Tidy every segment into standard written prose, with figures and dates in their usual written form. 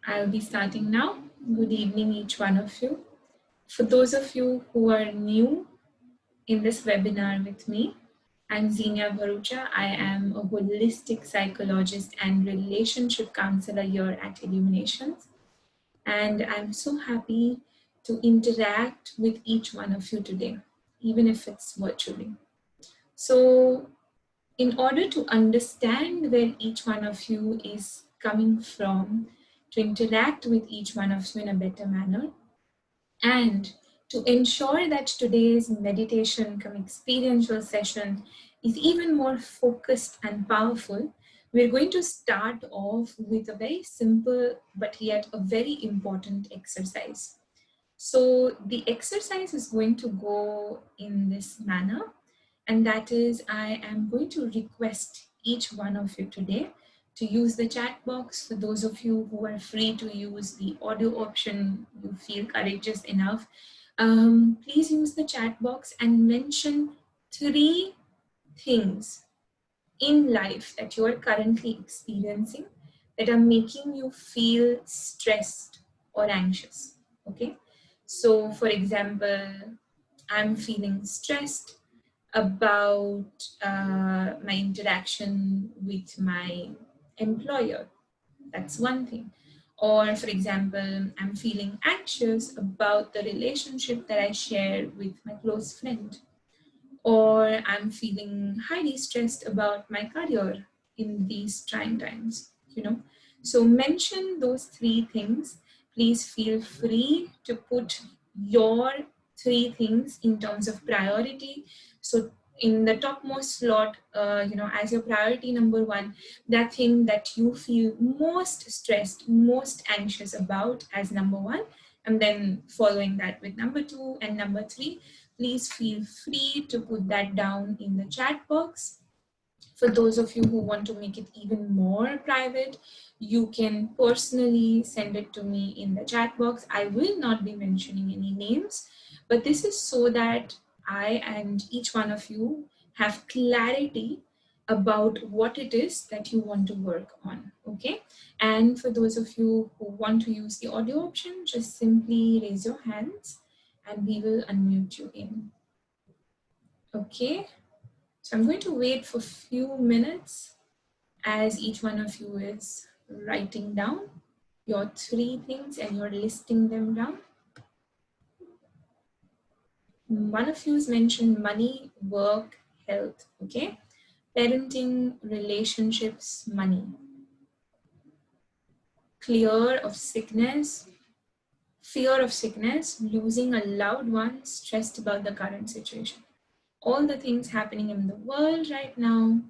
I'll be starting now. Good evening, each one of you. For those of you who are new in this webinar with me, I'm Zinnia Bharucha. I am a holistic psychologist and relationship counselor here at Illuminations. And I'm so happy to interact with each one of you today, even if it's virtually. So, in order to understand where each one of you is coming from, to interact with each one of you in a better manner, and to ensure that today's meditation come experiential session is even more focused and powerful, we're going to start off with a very simple but yet a very important exercise. So the exercise is going to go in this manner, and that is I am going to request each one of you today to use the chat box. For those of you who are free to use the audio option, you feel courageous enough, please use the chat box and mention 3 things in life that you are currently experiencing that are making you feel stressed or anxious. Okay, so for example, I'm feeling stressed about my interaction with my employer. That's one thing. Or for example, I'm feeling anxious about the relationship that I share with my close friend. Or I'm feeling highly stressed about my career in these trying times. So mention those 3 things. Please feel free to put your 3 things in terms of priority. So in the topmost slot, as your priority number 1, that thing that you feel most stressed, most anxious about as number 1, and then following that with number 2 and number 3. Please feel free to put that down in the chat box. For those of you who want to make it even more private, you can personally send it to me in the chat box. I will not be mentioning any names, but this is so that I and each one of you have clarity about what it is that you want to work on, okay? And for those of you who want to use the audio option, just simply raise your hands and we will unmute you in. Okay, so I'm going to wait for a few minutes as each one of you is writing down your 3 things and you're listing them down. One of you has mentioned money, work, health, okay? Parenting, relationships, money. Fear of sickness, losing a loved one, stressed about the current situation. All the things happening in the world right now,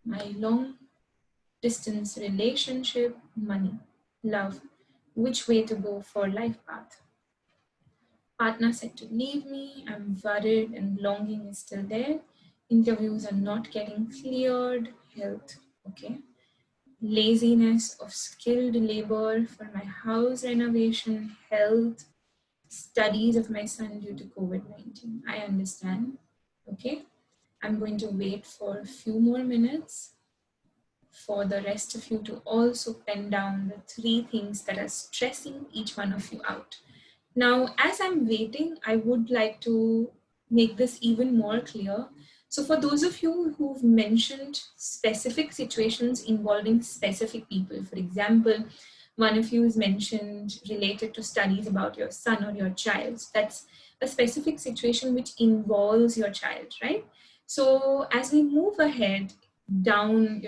my long distance relationship, money, love, which way to go for life path. Partner said to leave me, I'm worried and longing is still there. Interviews are not getting cleared, health, okay. Laziness of skilled labor for my house renovation, health, studies of my son due to COVID-19. I understand, okay. I'm going to wait for a few more minutes for the rest of you to also pen down the 3 things that are stressing each one of you out. Now, as I'm waiting, I would like to make this even more clear. So for those of you who've mentioned specific situations involving specific people, for example, one of you has mentioned related to studies about your son or your child. So that's a specific situation which involves your child, right? So as we move ahead down,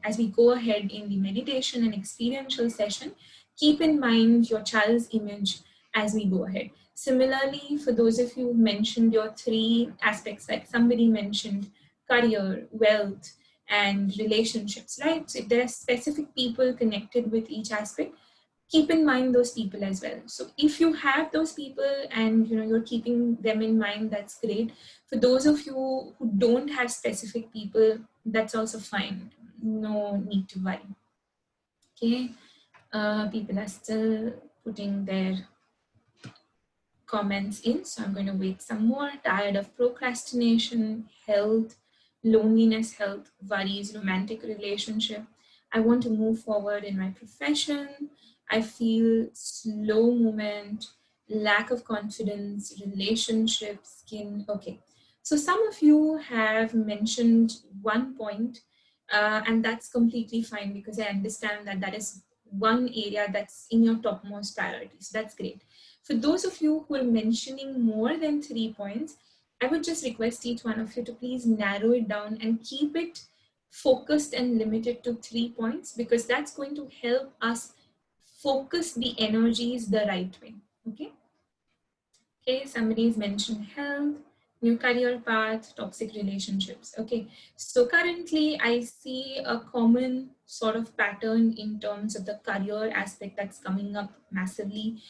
as we go ahead in the meditation and experiential session, keep in mind your child's image as we go ahead. Similarly, for those of you who mentioned your 3 aspects, like somebody mentioned career, wealth, and relationships, right? So if there are specific people connected with each aspect, keep in mind those people as well. So if you have those people and you're keeping them in mind, that's great. For those of you who don't have specific people, that's also fine. No need to worry. Okay, people are still putting their comments in, so I'm going to wait some more. Tired of procrastination, health, loneliness, health, worries, romantic relationship. I want to move forward in my profession. I feel slow movement, lack of confidence, relationships, skin. Okay. So some of you have mentioned one point, and that's completely fine because I understand that that is one area that's in your topmost priorities. That's great. For those of you who are mentioning more than 3 points, I would just request each one of you to please narrow it down and keep it focused and limited to 3 points, because that's going to help us focus the energies the right way. Okay. Okay, somebody's mentioned health, new career path, toxic relationships. Okay, so currently I see a common sort of pattern in terms of the career aspect that's coming up massively.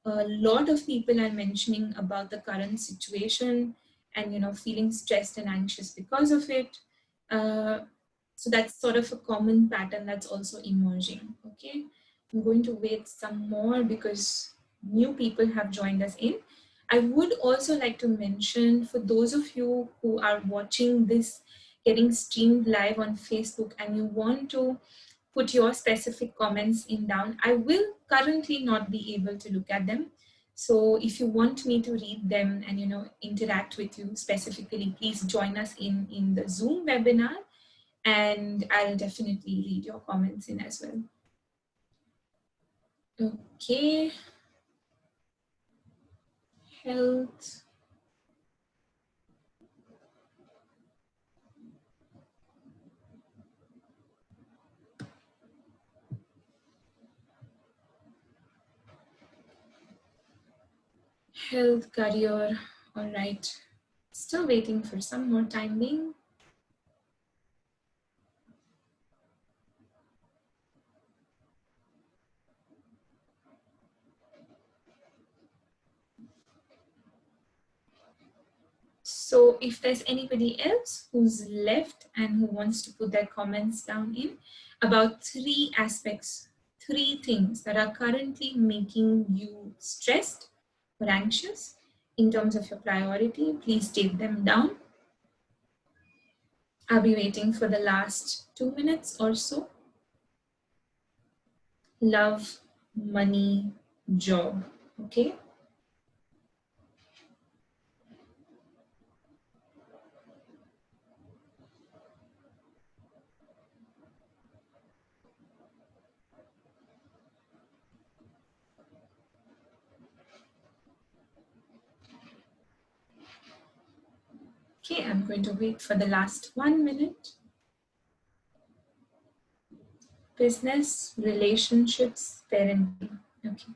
A lot of people are mentioning about the current situation and feeling stressed and anxious because of it. Uh, so that's sort of a common pattern that's also emerging. Okay, I'm going to wait some more because new people have joined us in. I would also like to mention, for those of you who are watching this getting streamed live on Facebook and you want to put your specific comments in down, I will currently not be able to look at them. So if you want me to read them and interact with you specifically, please join us in the Zoom webinar and I'll definitely read your comments in as well. Okay. Health. Health, career. All right. Still waiting for some more time being. So if there's anybody else who's left and who wants to put their comments down in about 3 aspects, 3 things that are currently making you stressed or anxious in terms of your priority, please take them down. I'll be waiting for the last 2 minutes or so. Love, money, job. Okay. Okay, I'm going to wait for the last 1 minute. Business, relationships, parenting. Okay.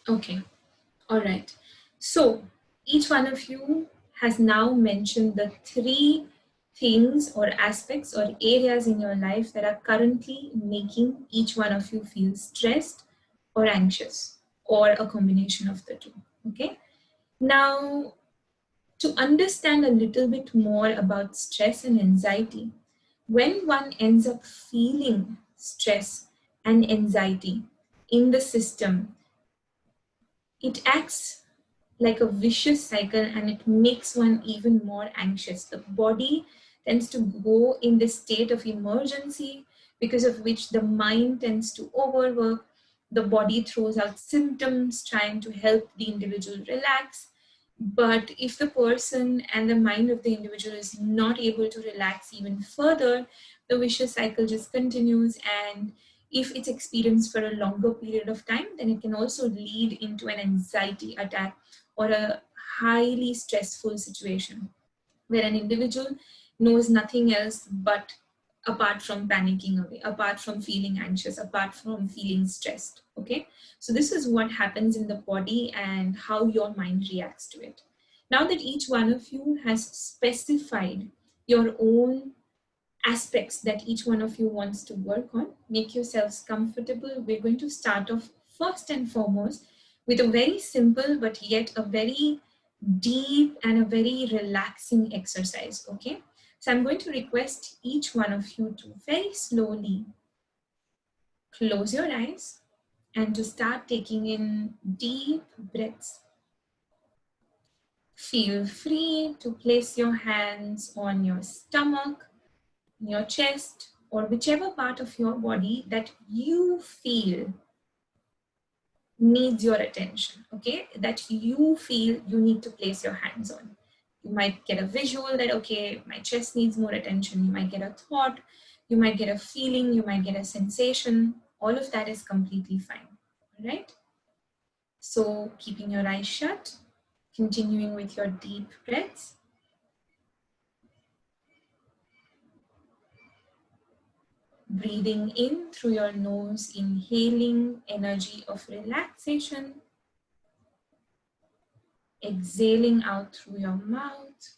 Okay. All right. So each one of you has now mentioned the 3 things or aspects or areas in your life that are currently making each one of you feel stressed or anxious, or a combination of the two. Okay. Now, to understand a little bit more about stress and anxiety, when one ends up feeling stress and anxiety in the system, it acts like a vicious cycle and it makes one even more anxious. The body tends to go in this state of emergency, because of which the mind tends to overwork. The body throws out symptoms trying to help the individual relax. But if the person and the mind of the individual is not able to relax even further, the vicious cycle just continues. And if it's experienced for a longer period of time, then it can also lead into an anxiety attack or a highly stressful situation where an individual knows nothing else but apart from panicking away, apart from feeling anxious, apart from feeling stressed. Okay, so this is what happens in the body and how your mind reacts to it. Now that each one of you has specified your own aspects that each one of you wants to work on, make yourselves comfortable. We're going to start off first and foremost with a very simple but yet a very deep and a very relaxing exercise. Okay, so I'm going to request each one of you to very slowly close your eyes and to start taking in deep breaths. Feel free to place your hands on your stomach, your chest, or whichever part of your body that you feel needs your attention, okay? That you feel you need to place your hands on. You might get a visual that, okay, my chest needs more attention. You might get a thought, you might get a feeling, you might get a sensation. All of that is completely fine, all right? So keeping your eyes shut, continuing with your deep breaths. Breathing in through your nose, inhaling energy of relaxation. Exhaling out through your mouth.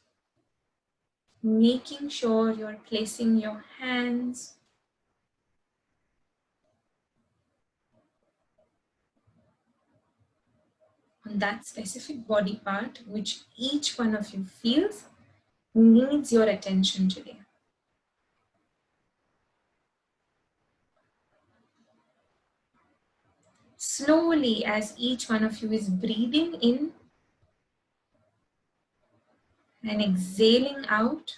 Making sure you're placing your hands on that specific body part which each one of you feels needs your attention today. Slowly, as each one of you is breathing in and exhaling out,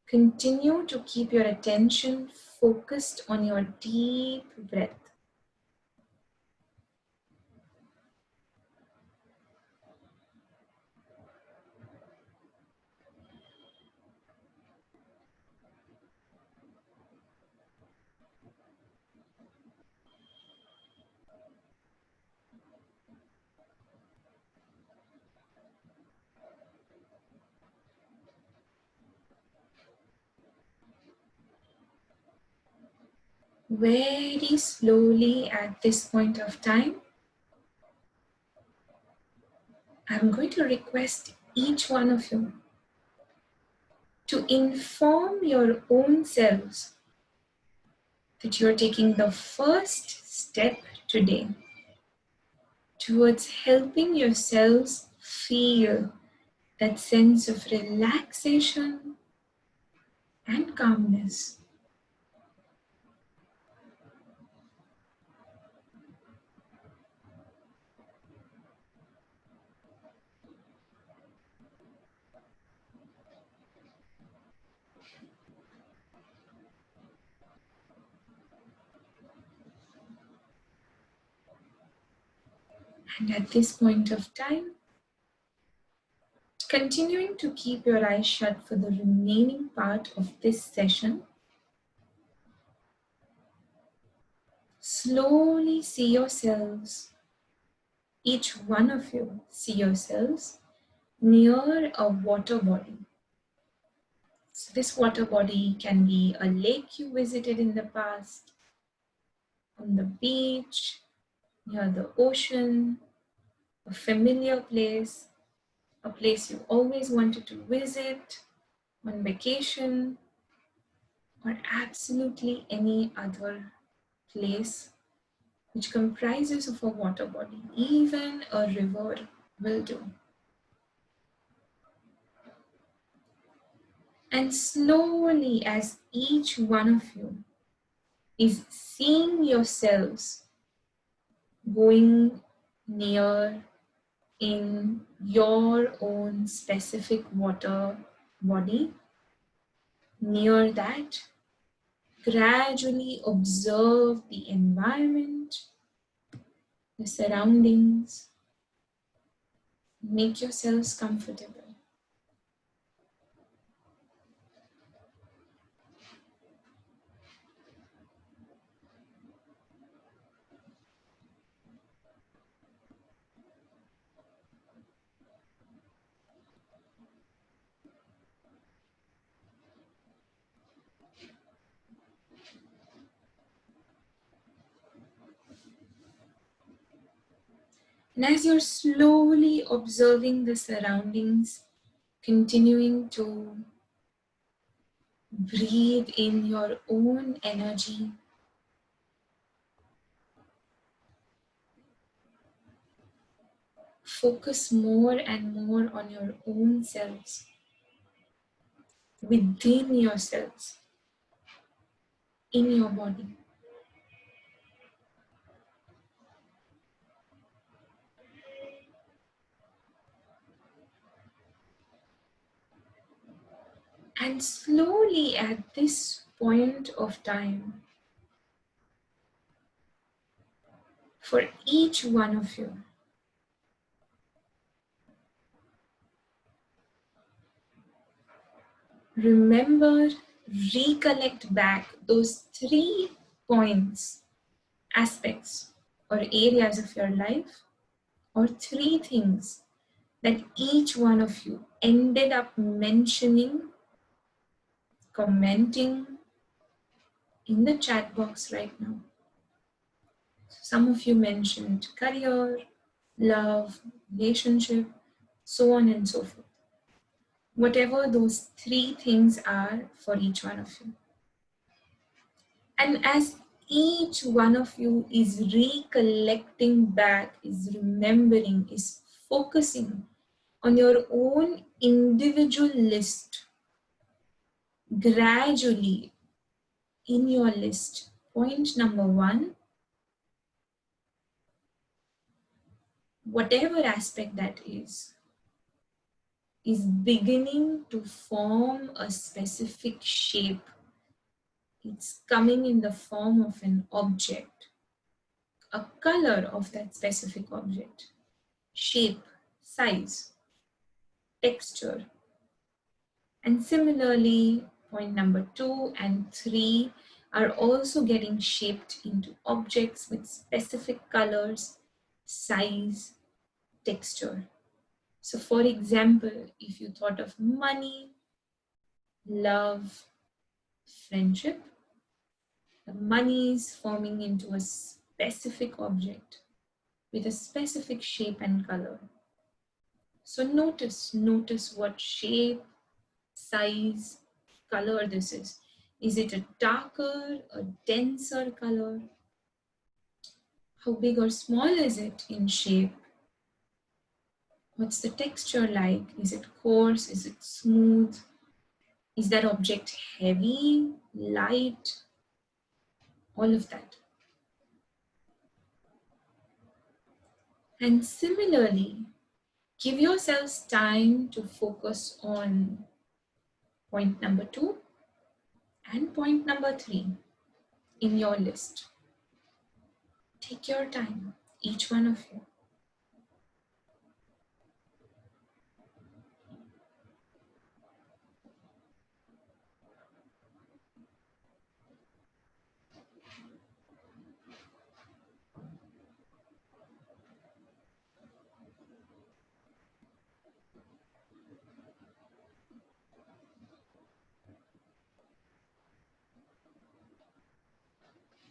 continue to keep your attention focused on your deep breath. Very slowly at this point of time, I'm going to request each one of you to inform your own selves that you're taking the first step today towards helping yourselves feel that sense of relaxation and calmness. And at this point of time, continuing to keep your eyes shut for the remaining part of this session, slowly see yourselves, each one of you see yourselves near a water body. So this water body can be a lake you visited in the past, on the beach, near the ocean, a familiar place, a place you always wanted to visit, on vacation, or absolutely any other place which comprises of a water body. Even a river will do. And slowly, as each one of you is seeing yourselves going near in your own specific water body, near that, gradually observe the environment, the surroundings, make yourselves comfortable. And as you're slowly observing the surroundings, continuing to breathe in your own energy, focus more and more on your own selves, within yourselves, in your body. And slowly at this point of time, for each one of you, remember, recollect back those 3 points, aspects, or areas of your life, or 3 things that each one of you ended up mentioning, commenting in the chat box right now. Some of you mentioned career, love, relationship, so on and so forth. Whatever those 3 things are for each one of you. And as each one of you is recollecting back, is remembering, is focusing on your own individual list, gradually in your list, point number 1, whatever aspect that is beginning to form a specific shape. It's coming in the form of an object, a color of that specific object, shape, size, texture. And similarly, point number 2 and 3 are also getting shaped into objects with specific colors, size, texture. So for example, if you thought of money, love, friendship, the money is forming into a specific object with a specific shape and color. So notice what shape, size, color this is. Is it a darker, a denser color? How big or small is it in shape? What's the texture like? Is it coarse? Is it smooth? Is that object heavy, light? All of that. And similarly, give yourselves time to focus on point number 2 and point number 3 in your list. Take your time, each one of you.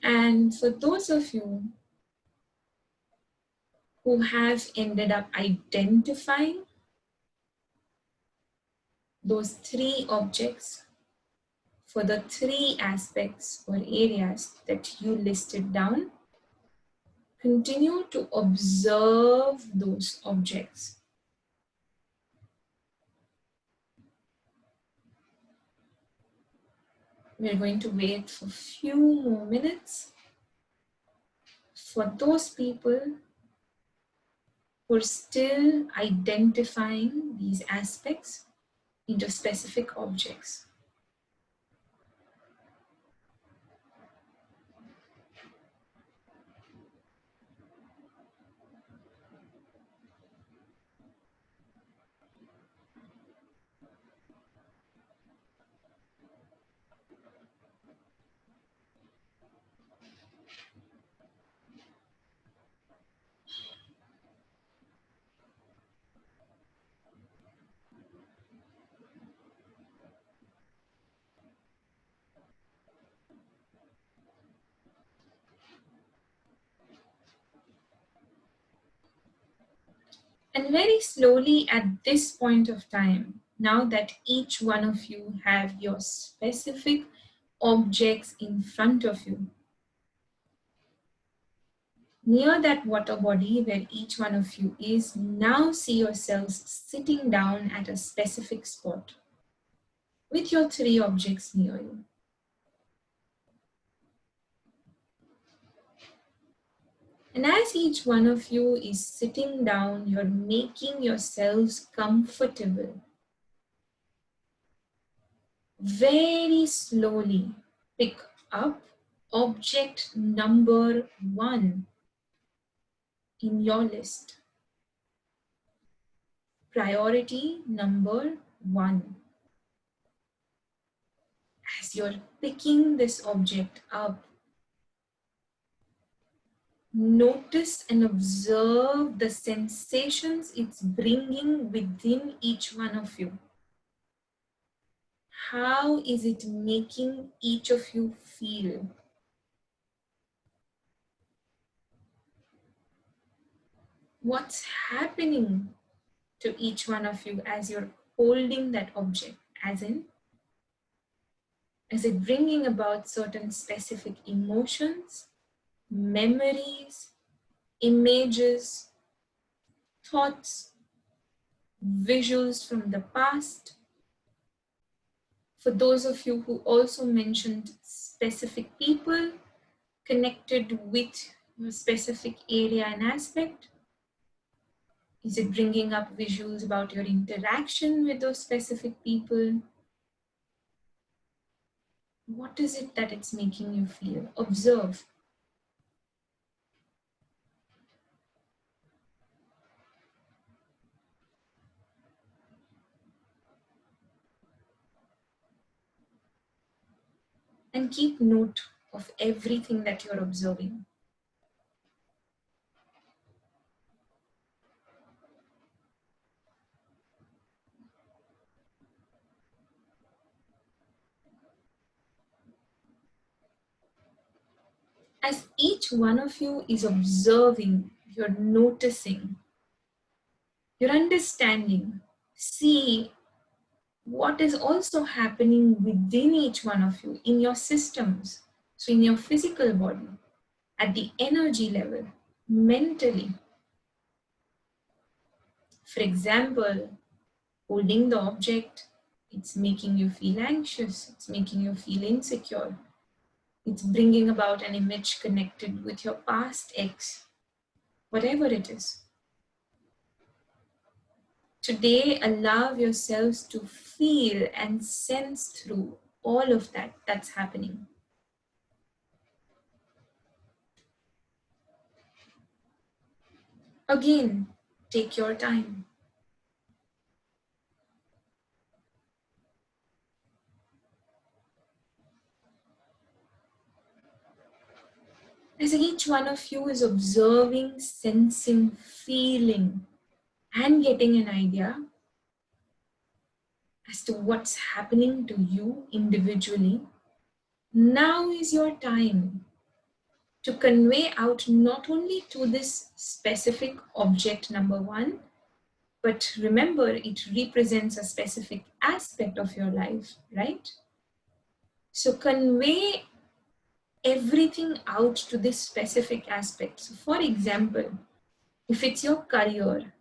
And for those of you who have ended up identifying those 3 objects for the 3 aspects or areas that you listed down, continue to observe those objects. We're going to wait for a few more minutes for those people who are still identifying these aspects into specific objects. And very slowly at this point of time, now that each one of you have your specific objects in front of you, near that water body where each one of you is, now see yourselves sitting down at a specific spot with your 3 objects near you. And as each one of you is sitting down, you're making yourselves comfortable. very slowly pick up object number 1 in your list. Priority number 1. As you're picking this object up, notice and observe the sensations it's bringing within each one of you. How is it making each of you feel? What's happening to each one of you as you're holding that object? As in, is it bringing about certain specific emotions, memories, images, thoughts, visuals from the past? For those of you who also mentioned specific people connected with a specific area and aspect, is it bringing up visuals about your interaction with those specific people? What is it that it's making you feel? Observe. And keep note of everything that you're observing. As each one of you is observing, you're noticing, you're understanding, see what is also happening within each one of you in your systems. So in your physical body, at the energy level, mentally. For example, holding the object, it's making you feel anxious, it's making you feel insecure, it's bringing about an image connected with your past ex, whatever it is. Today, allow yourselves to feel and sense through all of that that's happening. Again, take your time. As each one of you is observing, sensing, feeling, and getting an idea as to what's happening to you individually, now is your time to convey out not only to this specific object number 1, but remember it represents a specific aspect of your life, right? So convey everything out to this specific aspect. So for example, if it's your career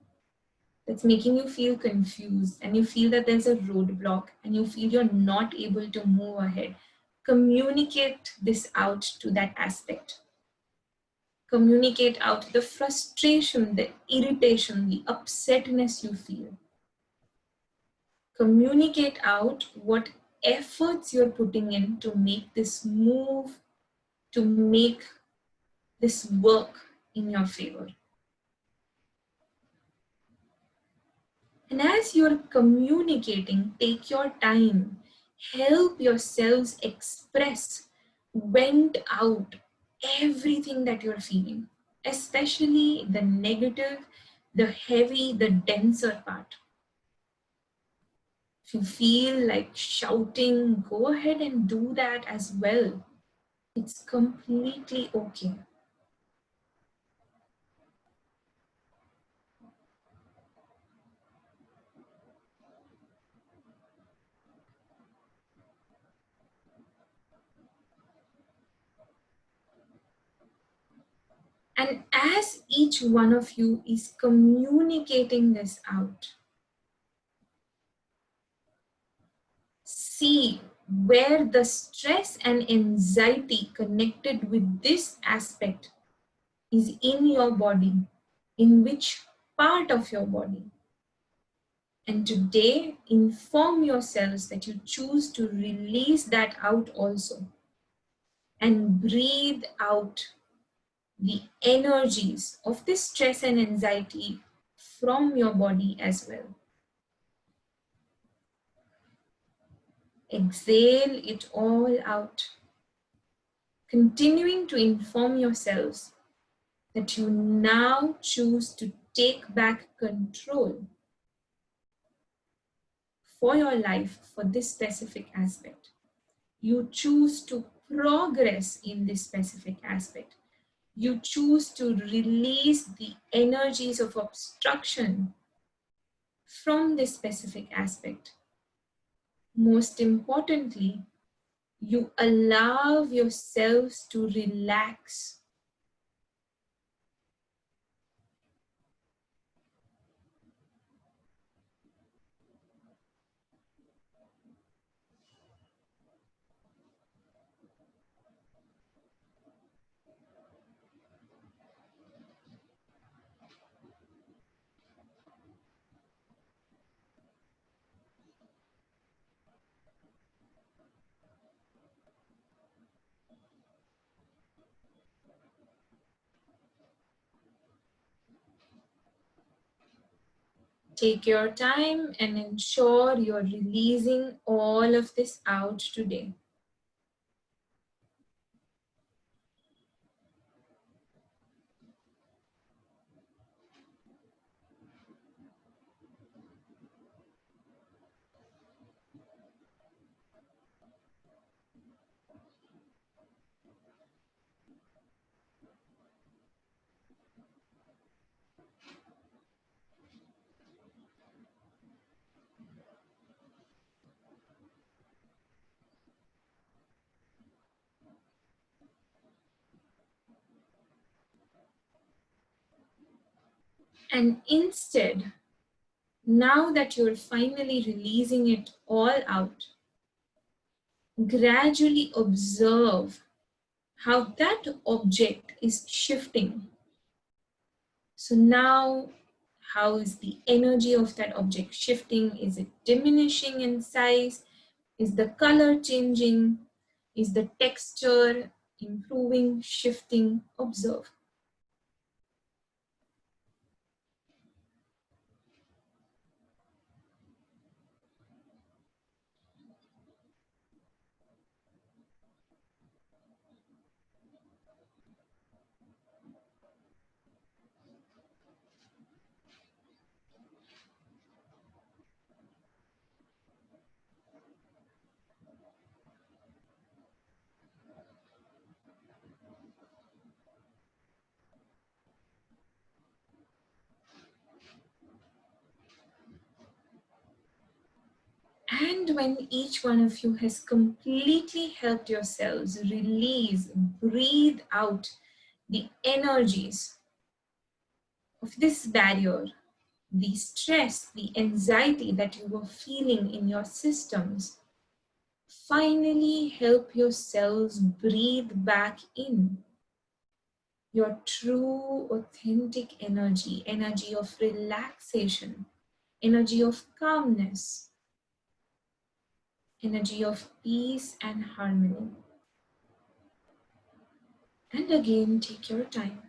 that's making you feel confused and you feel that there's a roadblock and you feel you're not able to move ahead, communicate this out to that aspect. Communicate out the frustration, the irritation, the upsetness you feel. Communicate out what efforts you're putting in to make this move, to make this work in your favor. And as you're communicating, take your time, help yourselves express, vent out everything that you're feeling, especially the negative, the heavy, the denser part. If you feel like shouting, go ahead and do that as well. It's completely okay. And as each one of you is communicating this out, see where the stress and anxiety connected with this aspect is in your body, in which part of your body. And today, inform yourselves that you choose to release that out also and breathe out the energies of this stress and anxiety from your body as well. Exhale it all out, continuing to inform yourselves that you now choose to take back control for your life for this specific aspect. You choose to progress in this specific aspect. You choose to release the energies of obstruction from this specific aspect. Most importantly, you allow yourselves to relax. Take your time and ensure you're releasing all of this out today. And instead, now that you're finally releasing it all out, gradually observe how that object is shifting. So now, how is the energy of that object shifting? Is it diminishing in size? Is the color changing? Is the texture improving, shifting? Observe. And when each one of you has completely helped yourselves release, breathe out the energies of this barrier, the stress, the anxiety that you were feeling in your systems, finally help yourselves breathe back in your true, authentic energy, energy of relaxation, energy of calmness, energy of peace and harmony. And again, take your time.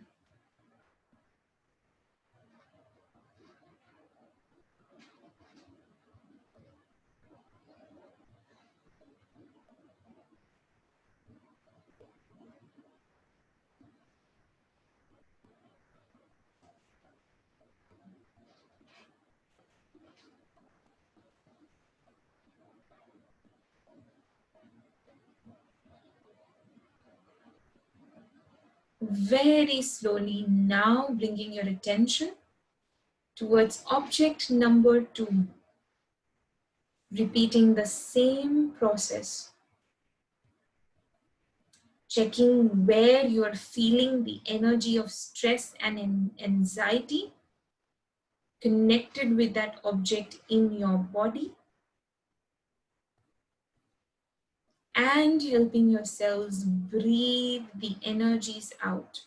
Very slowly now bringing your attention towards object number 2, repeating the same process, checking where you are feeling the energy of stress and anxiety connected with that object in your body, and helping yourselves breathe the energies out.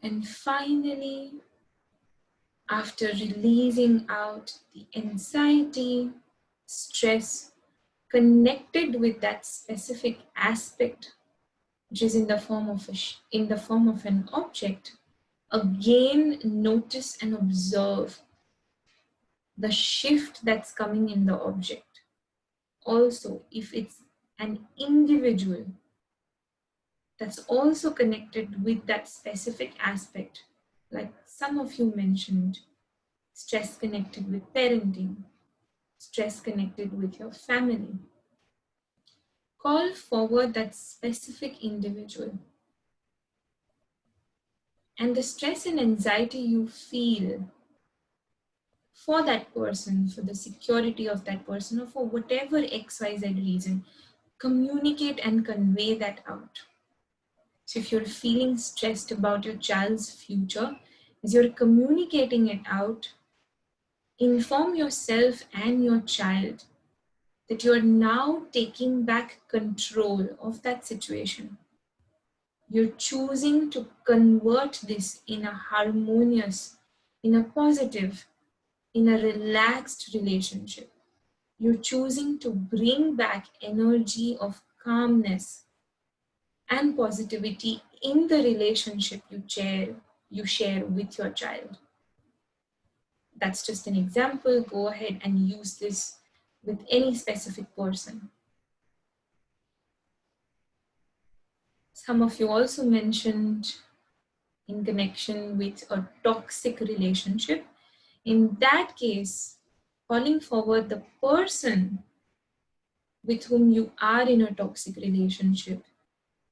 And finally, after releasing out the anxiety, stress connected with that specific aspect, which is in the form of an object, again notice and observe the shift that's coming in the object. Also, if it's an individual that's also connected with that specific aspect, like some of you mentioned, stress connected with parenting, stress connected with your family, call forward that specific individual. And the stress and anxiety you feel for that person, for the security of that person, or for whatever XYZ reason, communicate and convey that out. So if you're feeling stressed about your child's future, as you're communicating it out, inform yourself and your child that you're now taking back control of that situation. You're choosing to convert this in a harmonious, in a positive, in a relaxed relationship. You're choosing to bring back energy of calmness and positivity in the relationship you share with your child. That's just an example. Go ahead and use this with any specific person. Some of you also mentioned in connection with a toxic relationship. In that case, calling forward the person with whom you are in a toxic relationship,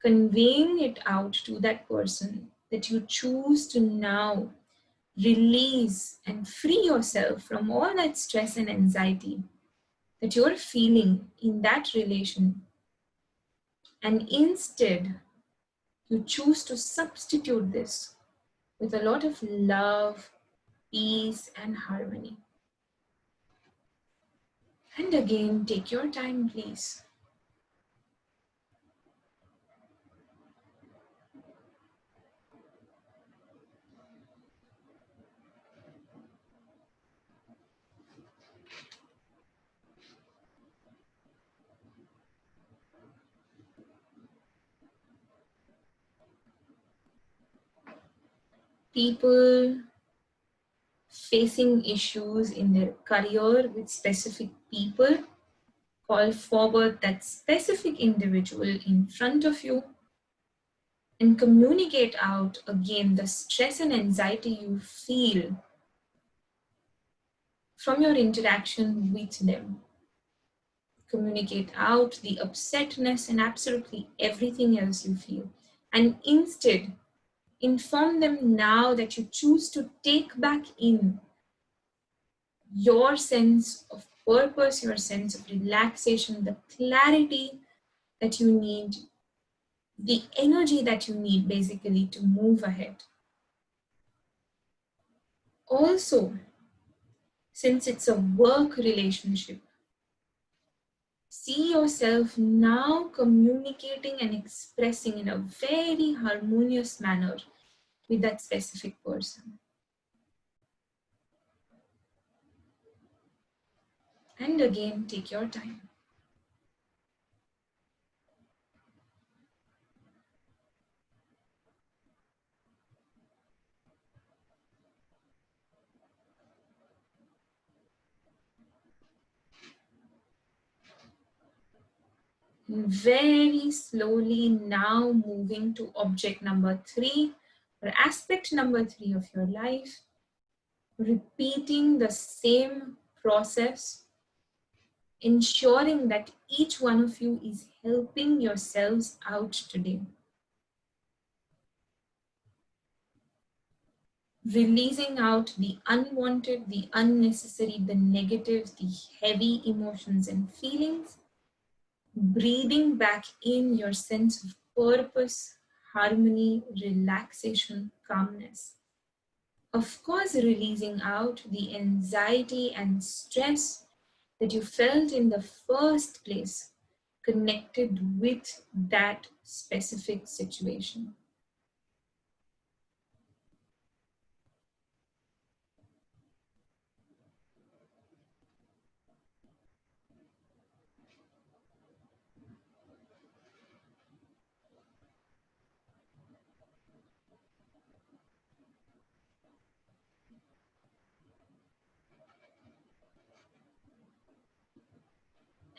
conveying it out to that person that you choose to now release and free yourself from all that stress and anxiety that you're feeling in that relation. And instead, you choose to substitute this with a lot of love, peace, and harmony. And again, take your time, please. People facing issues in their career with specific people, call forward that specific individual in front of you and communicate out again the stress and anxiety you feel from your interaction with them. Communicate out the upsetness and absolutely everything else you feel. And instead, inform them now that you choose to take back in your sense of purpose, your sense of relaxation, the clarity that you need, the energy that you need basically to move ahead. Also, since it's a work relationship, see yourself now communicating and expressing in a very harmonious manner with that specific person. And again, take your time. And very slowly now moving to object number 3 or aspect number 3 of your life, repeating the same process, ensuring that each one of you is helping yourselves out today. Releasing out the unwanted, the unnecessary, the negative, the heavy emotions and feelings. Breathing back in your sense of purpose, harmony, relaxation, calmness. Of course, releasing out the anxiety and stress that you felt in the first place connected with that specific situation.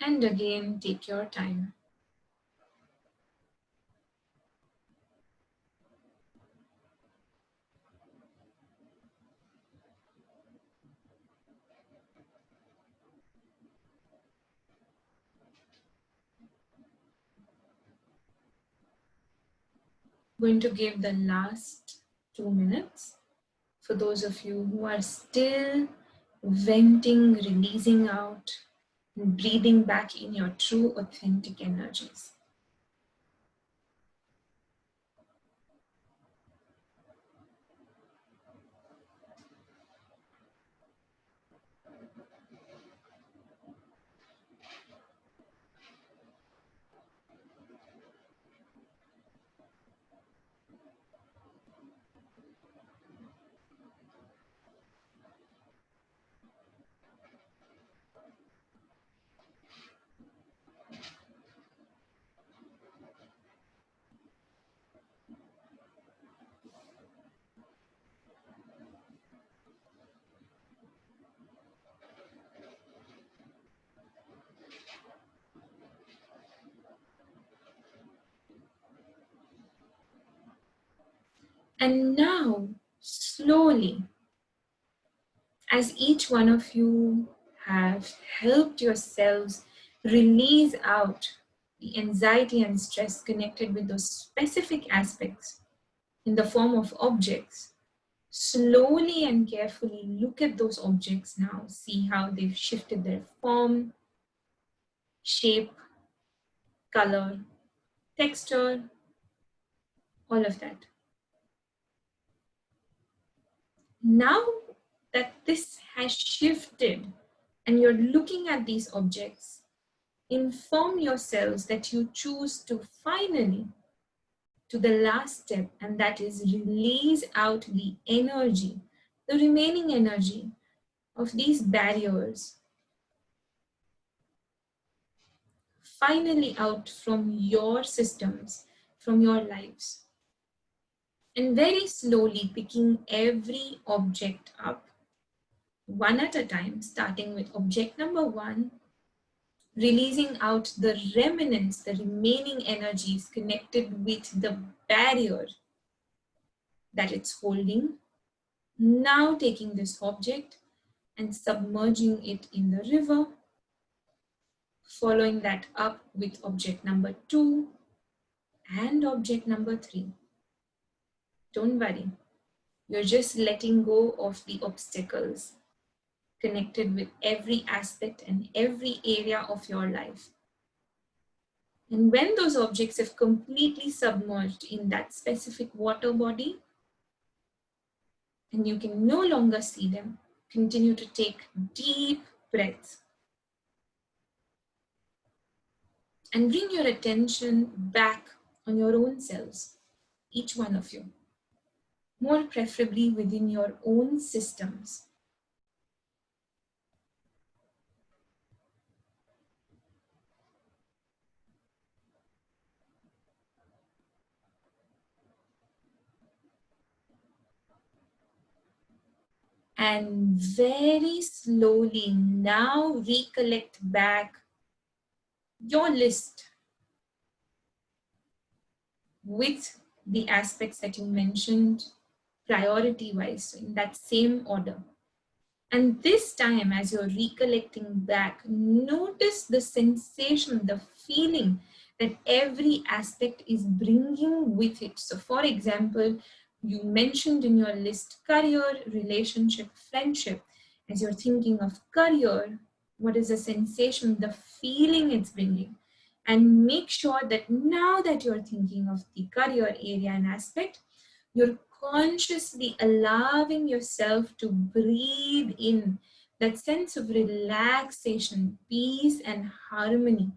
And again, take your time. Going to give the last 2 minutes for those of you who are still venting, releasing out, and breathing back in your true, authentic energies. And now, slowly, as each one of you have helped yourselves release out the anxiety and stress connected with those specific aspects in the form of objects, slowly and carefully look at those objects now, see how they've shifted their form, shape, color, texture, all of that. Now that this has shifted and you're looking at these objects, inform yourselves that you choose to finally to the last step, and that is release out the energy, the remaining energy of these barriers, finally out from your systems, from your lives. And very slowly picking every object up, one at a time, starting with object number 1, releasing out the remnants, the remaining energies connected with the barrier that it's holding. Now taking this object and submerging it in the river, following that up with object number 2 and object number 3. Don't worry, you're just letting go of the obstacles connected with every aspect and every area of your life. And when those objects have completely submerged in that specific water body, and you can no longer see them, continue to take deep breaths. And bring your attention back on your own selves, each one of you, more preferably within your own systems. And very slowly now recollect back your list with the aspects that you mentioned priority-wise, so in that same order. And this time, as you're recollecting back, notice the sensation, the feeling that every aspect is bringing with it. So for example, you mentioned in your list career, relationship, friendship. As you're thinking of career, what is the sensation, the feeling it's bringing? And make sure that now that you're thinking of the career area and aspect, you're consciously allowing yourself to breathe in that sense of relaxation, peace, and harmony,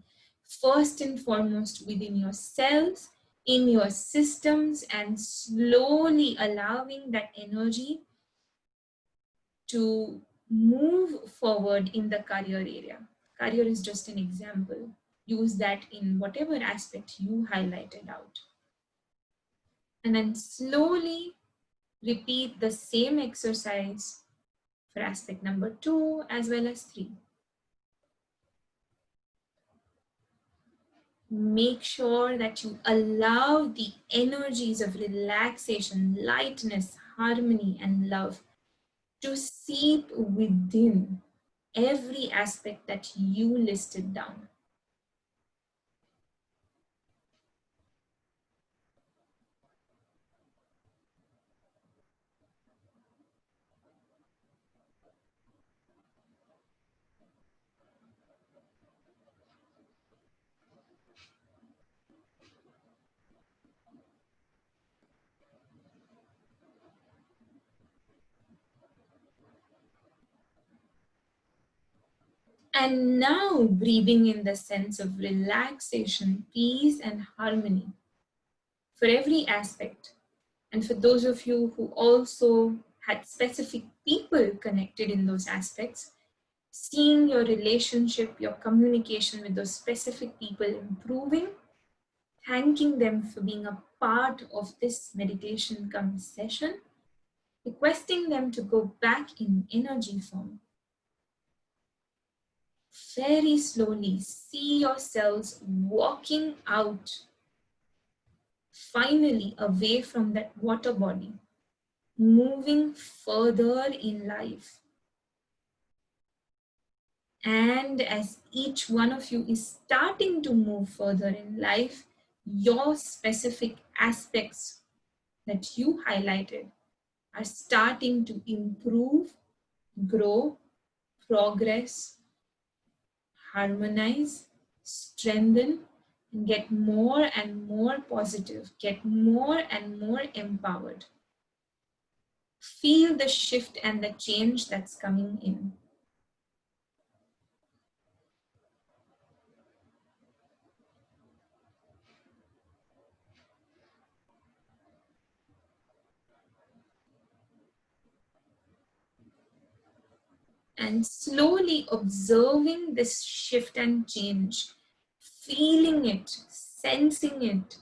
first and foremost within yourselves, in your systems, and slowly allowing that energy to move forward in the career area. Career is just an example. Use that in whatever aspect you highlighted out. And then slowly repeat the same exercise for aspect number 2 as well as 3. Make sure that you allow the energies of relaxation, lightness, harmony, and love to seep within every aspect that you listed down. And now breathing in the sense of relaxation, peace, and harmony for every aspect. And for those of you who also had specific people connected in those aspects, seeing your relationship, your communication with those specific people improving, thanking them for being a part of this meditation come session, requesting them to go back in energy form. Very slowly see yourselves walking out, finally away from that water body, moving further in life. And as each one of you is starting to move further in life, your specific aspects that you highlighted are starting to improve, grow, progress, harmonize, strengthen, and get more and more positive, get more and more empowered. Feel the shift and the change that's coming in. And slowly observing this shift and change, feeling it, sensing it,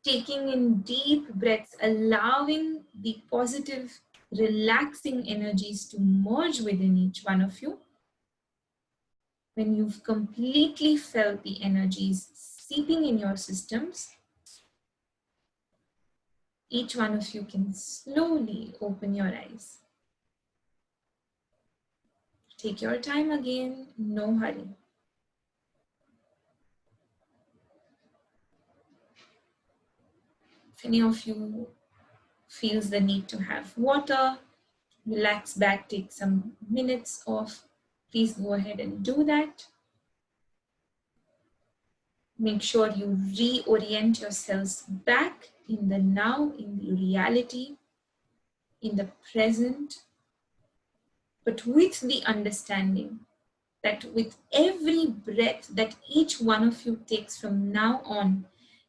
taking in deep breaths, allowing the positive, relaxing energies to merge within each one of you. When you've completely felt the energies seeping in your systems, each one of you can slowly open your eyes. Take your time again, no hurry. If any of you feels the need to have water, relax back, take some minutes off, please go ahead and do that. Make sure you reorient yourselves back in the now, in the reality, in the present, but with the understanding that with every breath that each one of you takes from now on,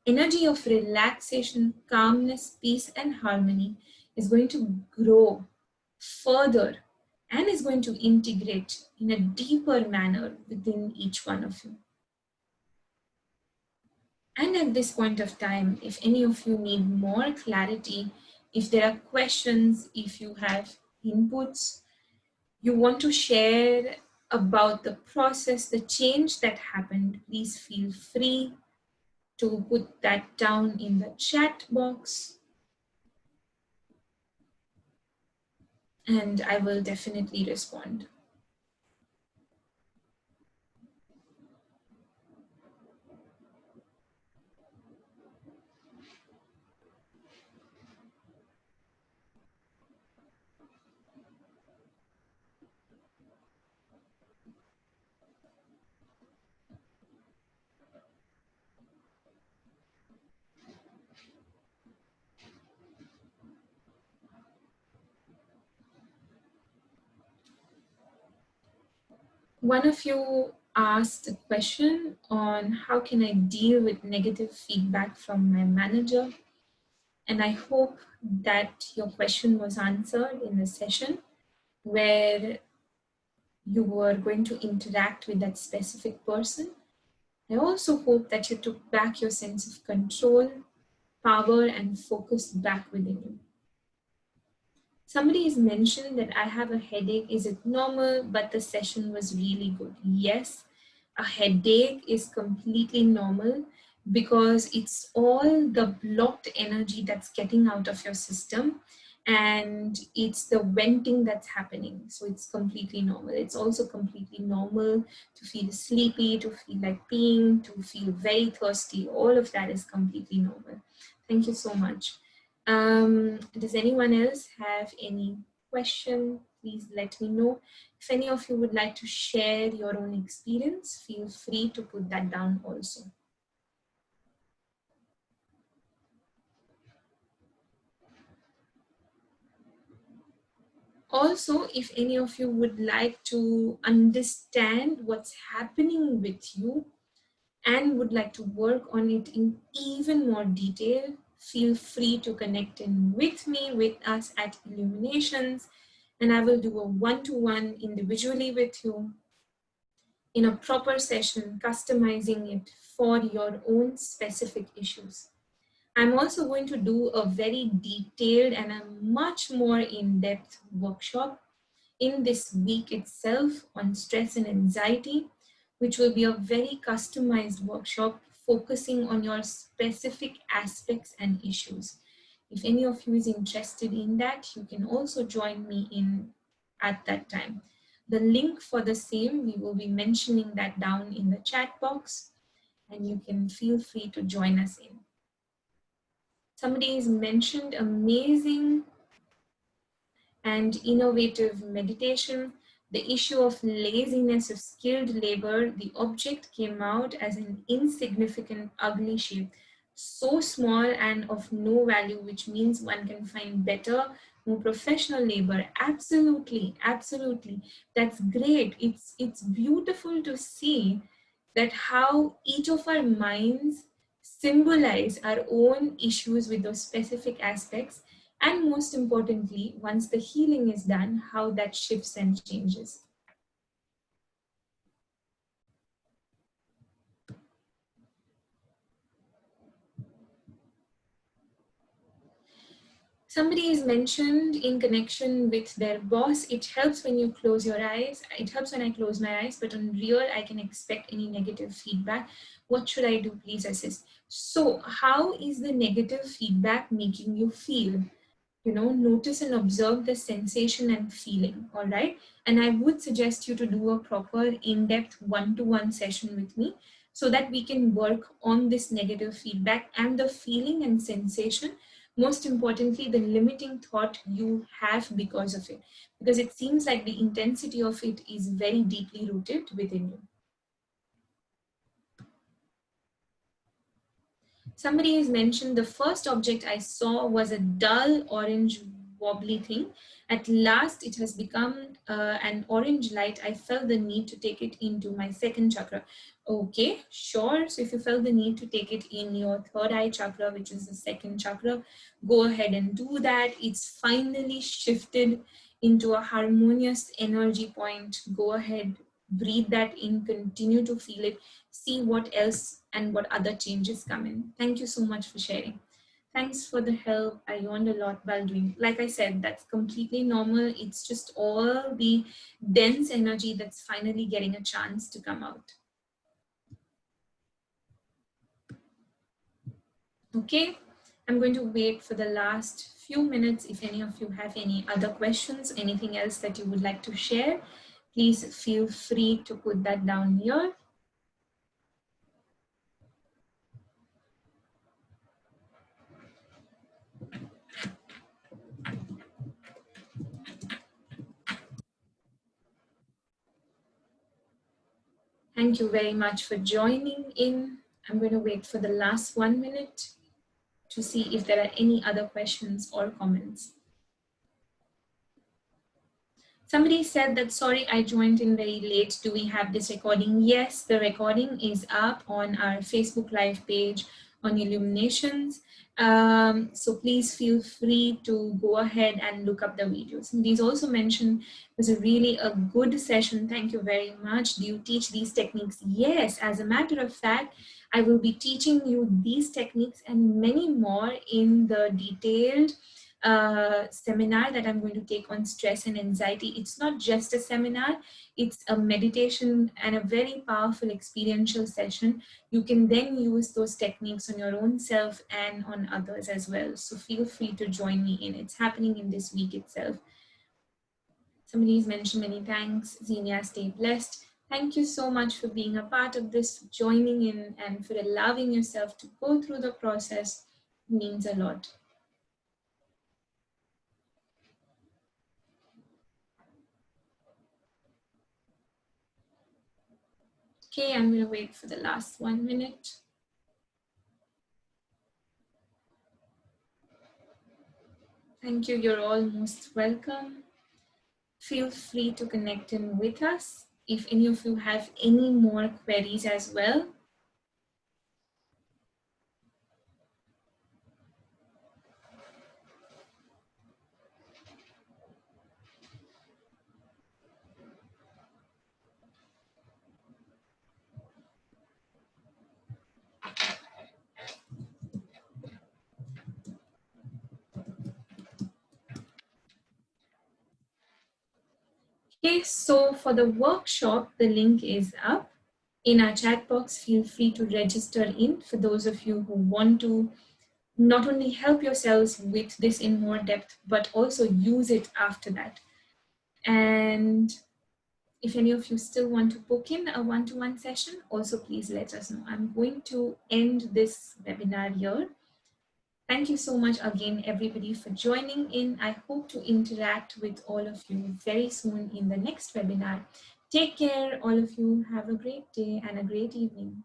energy of relaxation, calmness, peace, and harmony is going to grow further and is going to integrate in a deeper manner within each one of you. And at this point of time, if any of you need more clarity, if there are questions, if you have inputs, you want to share about the process, the change that happened, please feel free to put that down in the chat box. And I will definitely respond. One of you asked a question on how can I deal with negative feedback from my manager, and I hope that your question was answered in the session where you were going to interact with that specific person. I also hope that you took back your sense of control, power, and focus back within you. Somebody has mentioned that I have a headache. Is it normal? But the session was really good. Yes, a headache is completely normal. because it's all the blocked energy that's getting out of your system, and it's the venting that's happening. So it's completely normal. It's also completely normal to feel sleepy, to feel like peeing, to feel very thirsty. All of that is completely normal. Thank you so much. Does anyone else have any question? Please let me know. If any of you would like to share your own experience, feel free to put that down also. Also, if any of you would like to understand what's happening with you and would like to work on it in even more detail, feel free to connect in with me, with us at Illuminations, and I will do a one-to-one individually with you in a proper session, customizing it for your own specific issues. I'm also going to do a very detailed and a much more in-depth workshop in this week itself on stress and anxiety, which will be a very customized workshop focusing on your specific aspects and issues. If any of you is interested in that, you can also join me in at that time. The link for the same, we will be mentioning that down in the chat box, and you can feel free to join us in. Somebody has mentioned amazing and innovative meditation. The issue of laziness of skilled labor, the object came out as an insignificant, ugly shape, so small and of no value, which means one can find better, more professional labor. Absolutely, absolutely. That's great. It's beautiful to see that how each of our minds symbolize our own issues with those specific aspects, and most importantly, once the healing is done, how that shifts and changes. Somebody is mentioned in connection with their boss. It helps when you close your eyes. It helps when I close my eyes, but on real, I can expect any negative feedback. What should I do? Please assist. So how is the negative feedback making you feel? Notice and observe the sensation and feeling, all right? And I would suggest you to do a proper in-depth one-to-one session with me so that we can work on this negative feedback and the feeling and sensation. Most importantly, the limiting thought you have because of it, because it seems like the intensity of it is very deeply rooted within you. Somebody has mentioned the first object I saw was a dull orange wobbly thing. At last, it has become an orange light. I felt the need to take it into my second chakra. Okay, sure. So if you felt the need to take it in your third eye chakra, which is the second chakra, go ahead and do that. It's finally shifted into a harmonious energy point. Go ahead, breathe that in, continue to feel it, see what else and what other changes come in. Thank you so much for sharing. Thanks for the help. I learned a lot while doing. Like I said, that's completely normal. It's just all the dense energy that's finally getting a chance to come out. Okay, I'm going to wait for the last few minutes. If any of you have any other questions, anything else that you would like to share, please feel free to put that down here. Thank you very much for joining in. I'm going to wait for the last 1 minute to see if there are any other questions or comments. Somebody said that, sorry, I joined in very late. Do we have this recording? Yes, the recording is up on our Facebook Live page on Illuminations. So please feel free to go ahead and look up the videos. And these also mentioned it was really a good session. Thank you very much. Do you teach these techniques? Yes, as a matter of fact, I will be teaching you these techniques and many more in the detailed seminar that I'm going to take on stress and anxiety. It's not just a seminar, it's a meditation and a very powerful experiential session. You can then use those techniques on your own self and on others as well. So feel free to join me in. It's happening in this week itself. Somebody's mentioned many thanks. Zinnia, stay blessed. Thank you so much for being a part of this, joining in, and for allowing yourself to go through the process. It means a lot. Okay, I'm going to wait for the last 1 minute. Thank you. You're all most welcome. Feel free to connect in with us. If any of you have any more queries as well, okay, so for the workshop, the link is up in our chat box. Feel free to register in for those of you who want to not only help yourselves with this in more depth, but also use it after that. And if any of you still want to book in a one-to-one session, also please let us know. I'm going to end this webinar here. Thank you so much again, everybody, for joining in. I hope to interact with all of you very soon in the next webinar. Take care, all of you. Have a great day and a great evening.